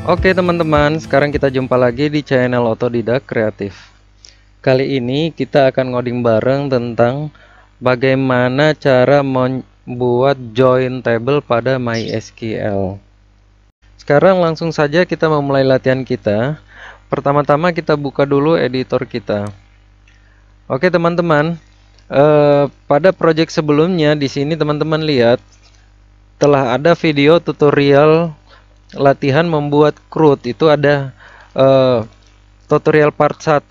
Oke teman-teman, sekarang kita jumpa lagi di channel Otodidak Kreatif. Kali ini kita akan ngoding bareng tentang bagaimana cara membuat join table pada MySQL. Sekarang langsung saja kita memulai latihan kita. Pertama-tama kita buka dulu editor kita. Oke teman-teman, pada project sebelumnya di sini teman-teman lihat telah ada video tutorial latihan membuat CRUD. Itu ada tutorial part 1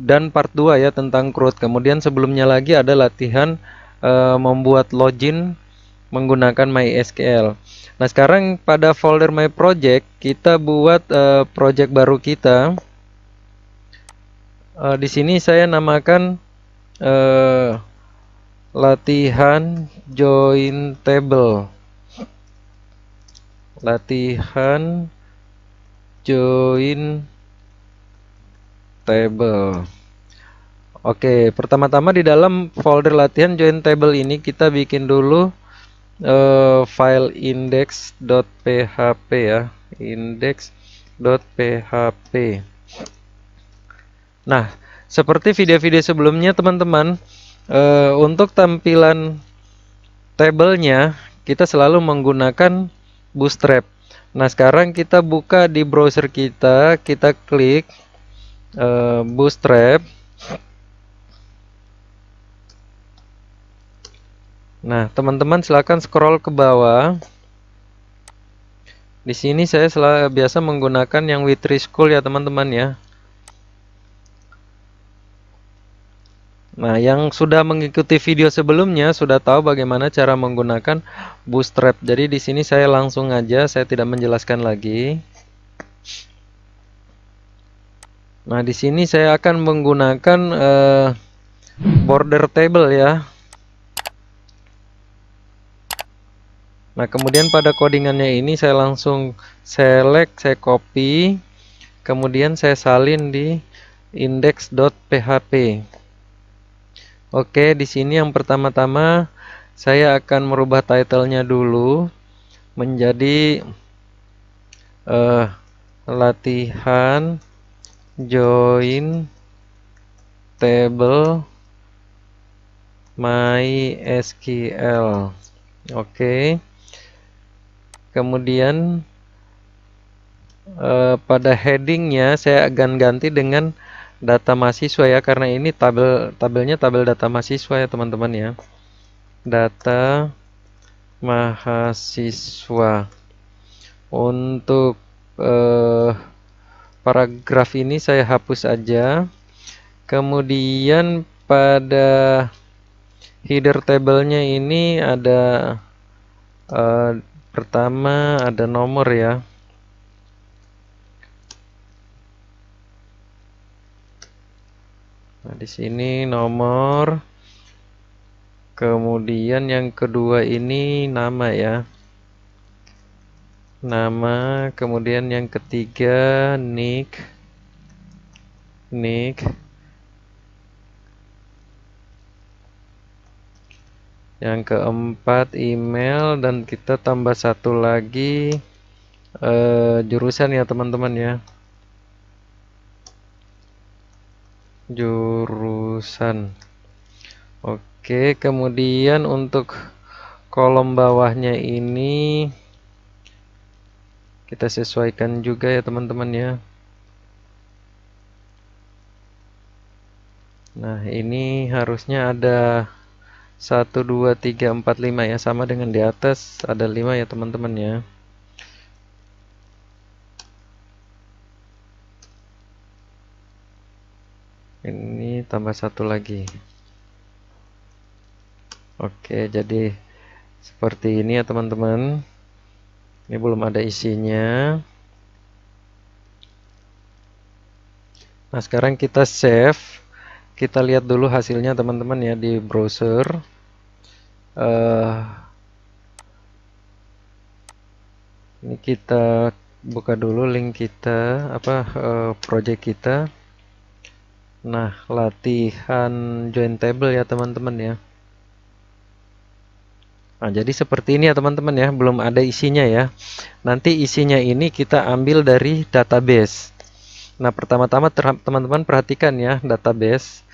dan part 2 ya tentang CRUD. Kemudian sebelumnya lagi ada latihan membuat login menggunakan MySQL. Nah, sekarang pada folder My Project kita buat project baru kita. Di sini saya namakan latihan join table. Latihan join table. Oke, pertama-tama di dalam folder latihan join table ini kita bikin dulu file index.php ya, index.php. Nah, seperti video-video sebelumnya teman-teman, untuk tampilan tabelnya kita selalu menggunakan Bootstrap. Nah, sekarang kita buka di browser kita klik Bootstrap. Nah, teman-teman silakan scroll ke bawah. Di sini saya biasa menggunakan yang Witri School ya teman-teman ya. Nah, yang sudah mengikuti video sebelumnya sudah tahu bagaimana cara menggunakan Bootstrap. Jadi di sini saya langsung aja, saya tidak menjelaskan lagi. Nah, di sini saya akan menggunakan border table ya. Nah, kemudian pada codingannya ini saya langsung select, saya copy, kemudian saya salin di index.php. Oke, di sini yang pertama-tama saya akan merubah title-nya dulu menjadi latihan join table MySQL. Oke. Kemudian pada headingnya saya akan ganti dengan data mahasiswa ya, karena ini tabelnya tabel data mahasiswa ya teman-teman ya. Data mahasiswa. Untuk paragraf ini saya hapus aja. Kemudian pada header tabelnya ini ada pertama ada nomor ya. Nah, di sini nomor. Kemudian yang kedua ini nama ya. Nama, kemudian yang ketiga nick. Yang keempat email, dan kita tambah satu lagi jurusan ya teman-teman ya. Jurusan. Oke, kemudian untuk kolom bawahnya ini kita sesuaikan juga ya teman-teman ya. Nah, ini harusnya ada 1, 2, 3, 4, 5 ya, sama dengan di atas ada 5 ya teman-teman ya. Ini tambah satu lagi. Oke, jadi seperti ini ya teman-teman. Ini belum ada isinya. Nah, sekarang kita save. Kita lihat dulu hasilnya teman-teman ya di browser. Ini kita buka dulu link kita, project kita. Nah, latihan join table ya teman-teman ya. Nah, jadi seperti ini ya teman-teman ya, belum ada isinya ya. Nanti isinya ini kita ambil dari database. Nah, pertama-tama teman-teman perhatikan ya database.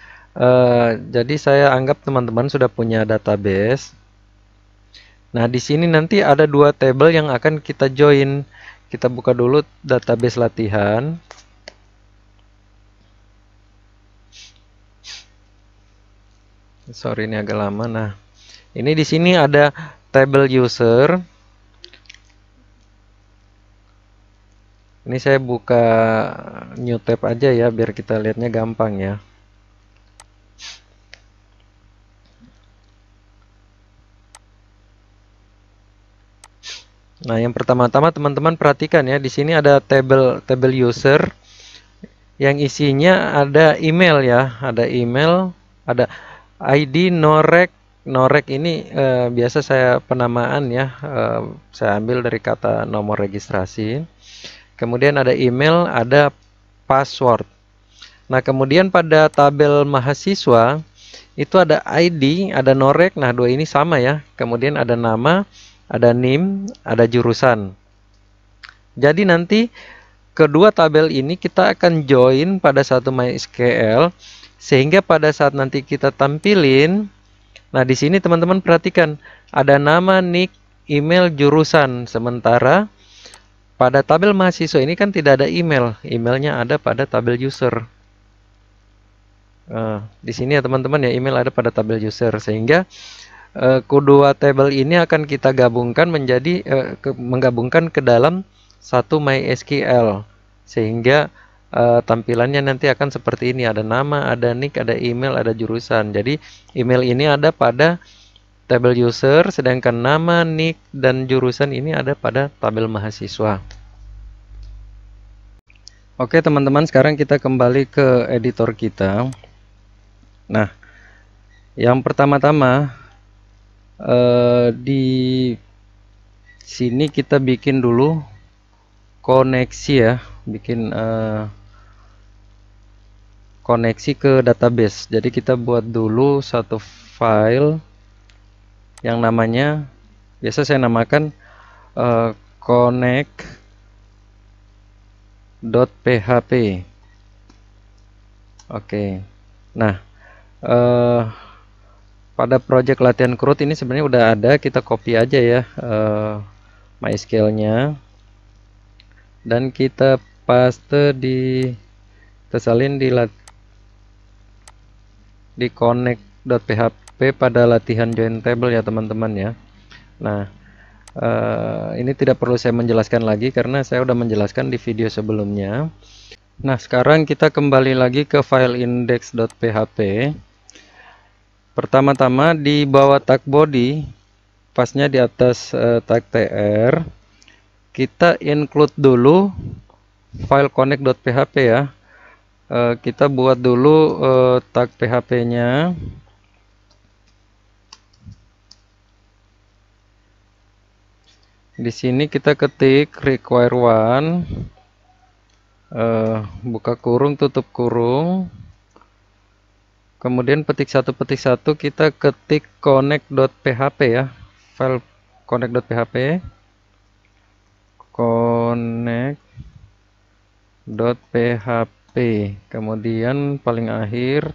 Jadi saya anggap teman-teman sudah punya database. Nah, di sini nanti ada dua tabel yang akan kita join. Kita buka dulu database latihan. Sorry, ini agak lama. Nah, ini di sini ada tabel user. Ini saya buka new tab aja ya, biar kita lihatnya gampang ya. Nah, yang pertama-tama teman-teman perhatikan ya, di sini ada tabel user yang isinya ada email ya, ada email, ada ID, norek. Norek ini biasa saya penamaan ya, saya ambil dari kata nomor registrasi. Kemudian ada email, ada password. Nah, kemudian pada tabel mahasiswa itu ada ID, ada norek. Nah, dua ini sama ya. Kemudian ada nama, ada NIM, ada jurusan. Jadi nanti kedua tabel ini kita akan join pada satu MySQL sehingga pada saat nanti kita tampilin. Nah, di sini teman-teman perhatikan ada nama, nick, email, jurusan. Sementara pada tabel mahasiswa ini kan tidak ada email. Emailnya ada pada tabel user. Di sini ya teman-teman ya, email ada pada tabel user, sehingga kedua tabel ini akan kita gabungkan menjadi menggabungkan ke dalam satu MySQL, sehingga tampilannya nanti akan seperti ini, ada nama, ada nick, ada email, ada jurusan. Jadi email ini ada pada tabel user, sedangkan nama, nick, dan jurusan ini ada pada tabel mahasiswa. Oke teman-teman, sekarang kita kembali ke editor kita. Nah, yang pertama-tama di sini kita bikin dulu koneksi ya, bikin koneksi ke database. Jadi kita buat dulu satu file yang namanya, biasa saya namakan connect.php. Oke. Nah, pada project latihan CRUD ini sebenarnya udah ada, kita copy aja ya MySQL-nya dan kita paste kita salin di connect.php pada latihan join table ya teman-teman ya. Nah, ini tidak perlu saya menjelaskan lagi karena saya udah menjelaskan di video sebelumnya. Nah, sekarang kita kembali lagi ke file index.php. Pertama-tama di bawah tag body, pasnya di atas tag tr, kita include dulu file connect.php ya. Kita buat dulu tag php-nya. Di sini kita ketik require one, buka kurung, tutup kurung, kemudian petik satu, kita ketik connect.php ya, file connect.php, connect.php, kemudian paling akhir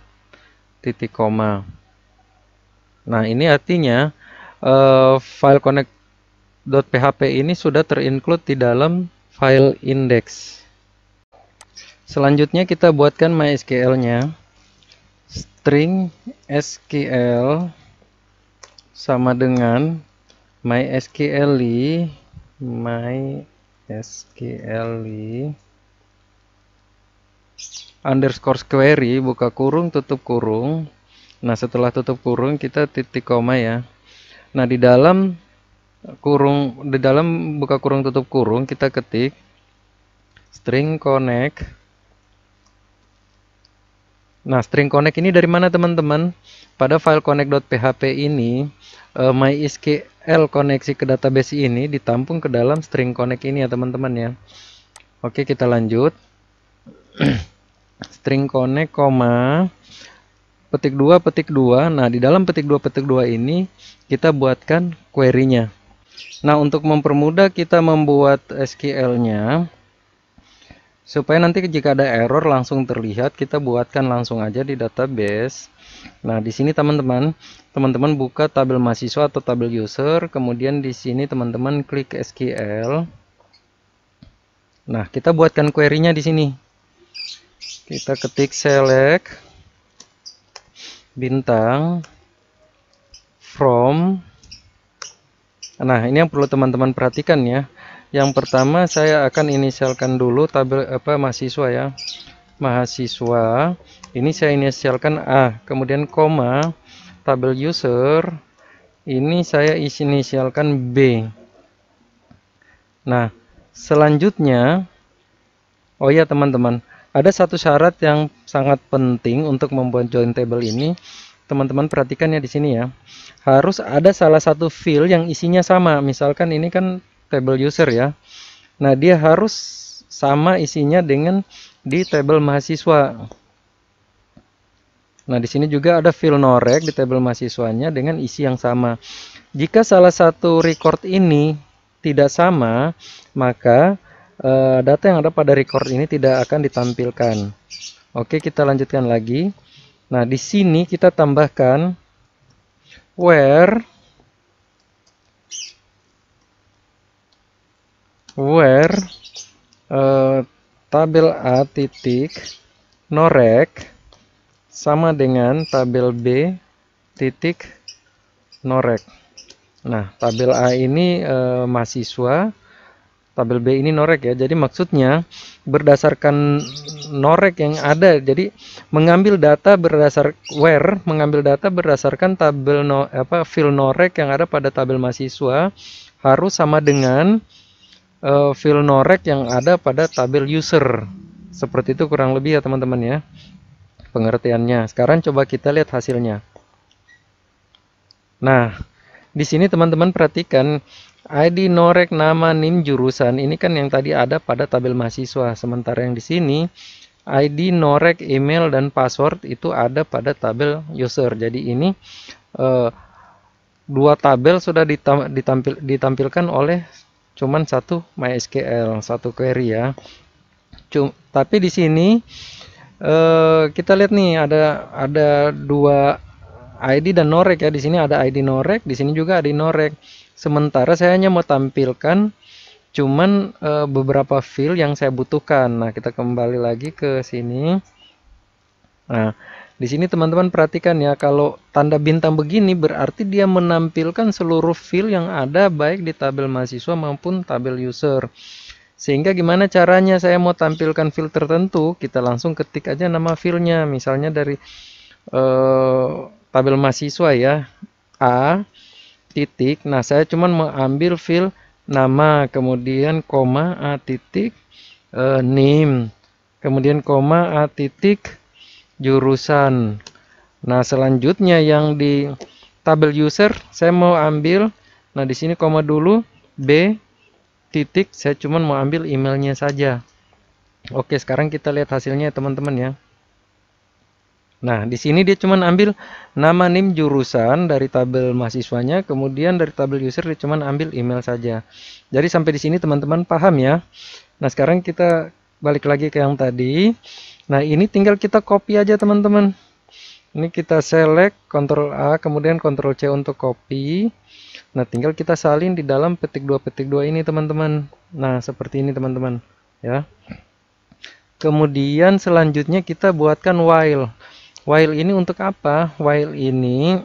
titik koma. Nah, ini artinya file connect.php ini sudah terinclude di dalam file index. Selanjutnya kita buatkan MySQL-nya. String SQL sama dengan MySQL underscore query, buka kurung, tutup kurung. Nah, setelah tutup kurung kita titik koma ya. Nah, di dalam buka kurung, tutup kurung kita ketik string connect. Nah, string connect ini dari mana teman-teman? Pada file connect.php ini MySQL koneksi ke database ini ditampung ke dalam string connect ini ya teman-teman ya. Oke, kita lanjut. String connect, petik 2. Nah, di dalam petik 2 ini kita buatkan query-nya. Nah, untuk mempermudah kita membuat SQL-nya supaya nanti jika ada error langsung terlihat, kita buatkan langsung aja di database. Nah, di sini teman-teman buka tabel mahasiswa atau tabel user, kemudian di sini teman-teman klik SQL. Nah, kita buatkan query-nya di sini. Kita ketik select bintang from. Nah, ini yang perlu teman-teman perhatikan ya. Yang pertama saya akan inisialkan dulu tabel mahasiswa ya. Mahasiswa. Ini saya inisialkan A, kemudian koma, tabel user. Ini saya inisialkan B. Nah, selanjutnya, oh ya teman-teman, ada satu syarat yang sangat penting untuk membuat join table ini. Teman-teman perhatikan ya di sini ya. Harus ada salah satu field yang isinya sama. Misalkan ini kan table user ya. Nah, dia harus sama isinya dengan di table mahasiswa. Nah, di sini juga ada field norek di table mahasiswanya dengan isi yang sama. Jika salah satu record ini tidak sama, maka data yang ada pada record ini tidak akan ditampilkan. Oke, kita lanjutkan lagi. Nah, di sini kita tambahkan where tabel A titik norek sama dengan tabel B titik norek. Nah, tabel A ini mahasiswa, tabel B ini norek ya. Jadi maksudnya berdasarkan norek yang ada, jadi mengambil data mengambil data berdasarkan tabel field norek yang ada pada tabel mahasiswa harus sama dengan field norek yang ada pada tabel user. Seperti itu kurang lebih ya teman-teman ya pengertiannya. Sekarang coba kita lihat hasilnya. Nah, di sini teman-teman perhatikan ID norek nama NIM jurusan ini kan yang tadi ada pada tabel mahasiswa. Sementara yang di sini ID norek email dan password itu ada pada tabel user. Jadi ini dua tabel sudah ditampilkan oleh cuman satu MySQL, satu query ya. Tapi di sini kita lihat nih ada dua ID dan norek ya. Di sini ada ID norek, di sini juga ID norek. Sementara saya hanya mau tampilkan cuman beberapa field yang saya butuhkan. Nah, kita kembali lagi ke sini. Nah, di sini teman-teman perhatikan ya, kalau tanda bintang begini berarti dia menampilkan seluruh field yang ada baik di tabel mahasiswa maupun tabel user. Sehingga gimana caranya saya mau tampilkan field tertentu, kita langsung ketik aja nama fieldnya. Misalnya dari tabel mahasiswa ya, A titik. Nah, saya cuma mau ambil field nama, kemudian koma A titik NIM, kemudian koma A titik jurusan. Nah, selanjutnya yang di tabel user saya mau ambil, nah di sini koma dulu B titik, saya cuma mau ambil emailnya saja. Oke, sekarang kita lihat hasilnya teman-teman ya. Nah, di sini dia cuma ambil nama NIM jurusan dari tabel mahasiswanya, kemudian dari tabel user dia cuma ambil email saja. Jadi sampai di sini teman-teman paham ya. Nah, sekarang kita balik lagi ke yang tadi. Nah, ini tinggal kita copy aja teman-teman. Ini kita select Ctrl A, kemudian Ctrl C untuk copy. Nah, tinggal kita salin di dalam petik 2 ini teman-teman. Nah, seperti ini teman-teman ya. Kemudian selanjutnya kita buatkan while. While ini untuk apa? While ini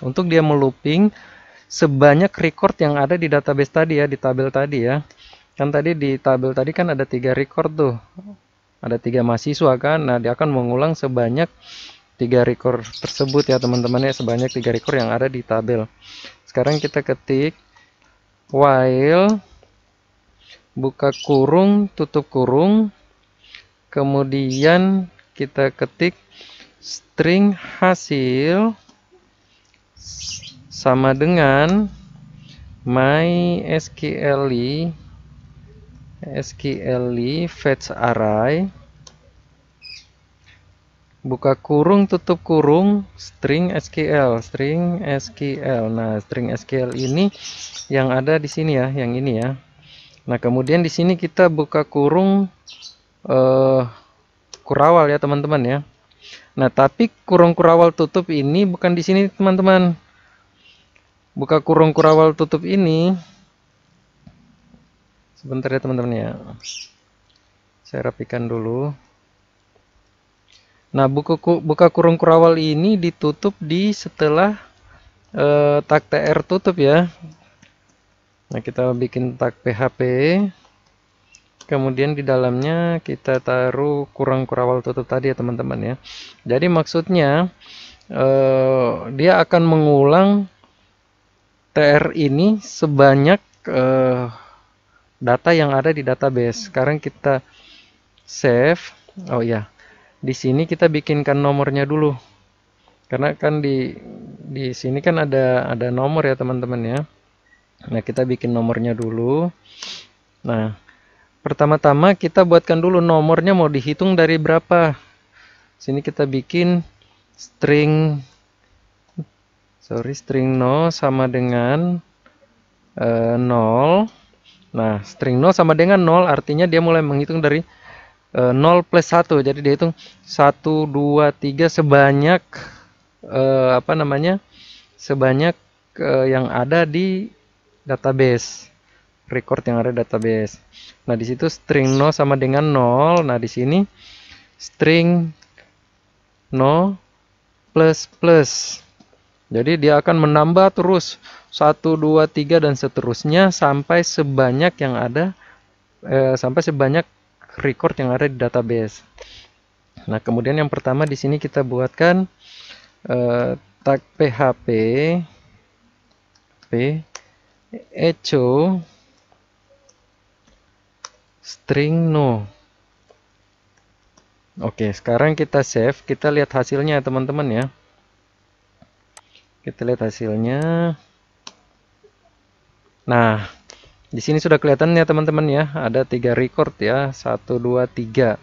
untuk dia melooping sebanyak record yang ada di database tadi ya, di tabel tadi ya. Kan tadi di tabel tadi kan ada 3 record tuh. Ada 3 mahasiswa kan. Nah, dia akan mengulang sebanyak 3 record tersebut ya teman-teman ya, sebanyak 3 record yang ada di tabel. Sekarang kita ketik while buka kurung tutup kurung, kemudian kita ketik string hasil sama dengan MySQL fetch array buka kurung, tutup kurung, string SQL, string SQL. Nah, string SQL ini yang ada di sini ya, yang ini ya. Nah, kemudian di sini kita buka kurung kurawal ya, teman-teman ya. Nah, tapi kurung kurawal tutup ini bukan di sini, teman-teman. Buka kurung kurawal tutup ini. Sebentar ya, teman-teman ya. Saya rapikan dulu. Nah, buka kurung kurawal ini ditutup di setelah tag tr tutup ya. Nah, kita bikin tag php. Kemudian di dalamnya kita taruh kurung kurawal tutup tadi ya, teman-teman ya. Jadi maksudnya dia akan mengulang tr ini sebanyak data yang ada di database. Sekarang kita save. Oh ya, di sini kita bikinkan nomornya dulu. Karena kan di sini kan ada nomor ya, teman-teman ya. Nah, kita bikin nomornya dulu. Nah, pertama-tama kita buatkan dulu nomornya mau dihitung dari berapa. Sini kita bikin string no sama dengan 0. Nah, string no sama dengan 0 artinya dia mulai menghitung dari 0 plus 1. Jadi dia hitung 1, 2, 3 sebanyak sebanyak yang ada di database. Record yang ada di database. Nah, di situ string no sama dengan 0. Nah, di sini string no plus plus. Jadi dia akan menambah terus 1, 2, 3 dan seterusnya sampai sebanyak yang ada sampai sebanyak record yang ada di database. Nah, kemudian yang pertama di sini kita buatkan tag php echo string no. Oke, sekarang kita save, kita lihat hasilnya teman-teman ya. Kita lihat hasilnya. Nah, di sini sudah kelihatan ya teman-teman ya, ada 3 record ya, 1, 2, 3.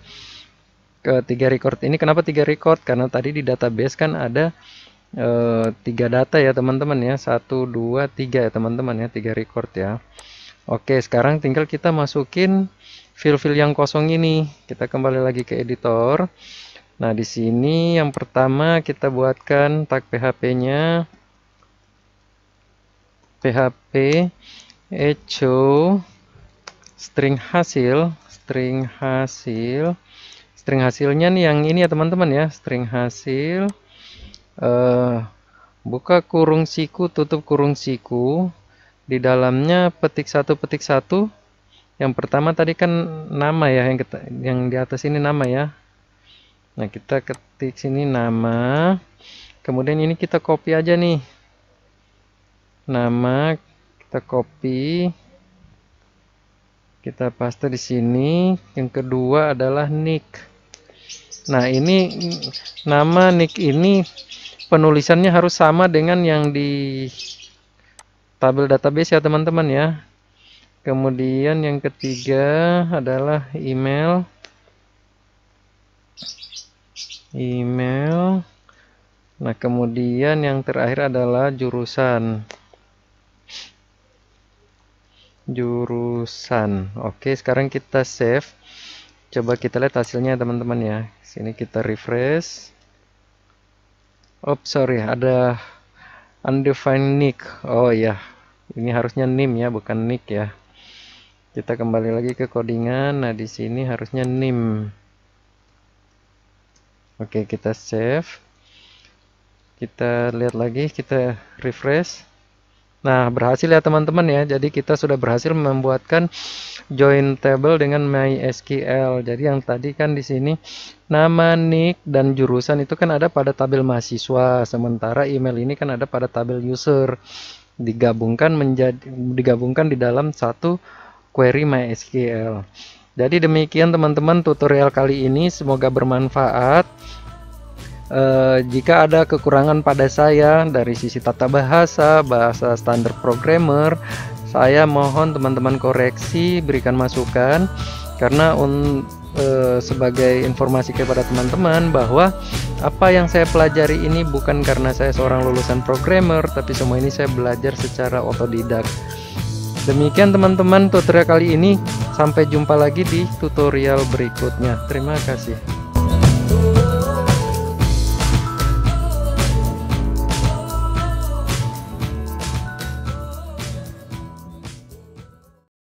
Ketiga record ini kenapa 3 record? Karena tadi di database kan ada 3 data ya teman-teman ya, 1, 2, 3 ya teman-teman ya, 3 record ya. Oke, sekarang tinggal kita masukin file-file yang kosong ini. Kita kembali lagi ke editor. Nah, di sini yang pertama kita buatkan tag php-nya php echo string hasilnya nih yang ini ya teman-teman ya, string hasil buka kurung siku, tutup kurung siku, di dalamnya petik 1 petik 1. Yang pertama tadi kan nama ya, yang di atas ini nama ya. Nah, kita ketik sini nama. Kemudian ini kita copy aja nih. Nama kita copy. Kita paste di sini. Yang kedua adalah nick. Nah, ini nama nick ini penulisannya harus sama dengan yang di tabel database ya, teman-teman ya. Kemudian yang ketiga adalah email. Nah, kemudian yang terakhir adalah jurusan. Oke, sekarang kita save. Coba kita lihat hasilnya teman-teman ya. Sini kita refresh. Sorry, ada undefined nick. Oh ya, ini harusnya name ya, bukan nick ya. Kita kembali lagi ke codingan. Nah, di sini harusnya name. Oke, kita save. Kita lihat lagi, kita refresh. Nah, berhasil ya teman-teman ya. Jadi kita sudah berhasil membuatkan join table dengan MySQL. Jadi yang tadi kan di sini nama, nick, dan jurusan itu kan ada pada tabel mahasiswa. Sementara email ini kan ada pada tabel user. Digabungkan di dalam satu query MySQL. Jadi demikian teman-teman tutorial kali ini, semoga bermanfaat. Jika ada kekurangan pada saya dari sisi tata bahasa standar programmer, saya mohon teman-teman koreksi, berikan masukan. karena sebagai informasi kepada teman-teman bahwa apa yang saya pelajari ini bukan karena saya seorang lulusan programmer, tapi semua ini saya belajar secara otodidak. Demikian teman-teman tutorial kali ini, sampai jumpa lagi di tutorial berikutnya. Terima kasih.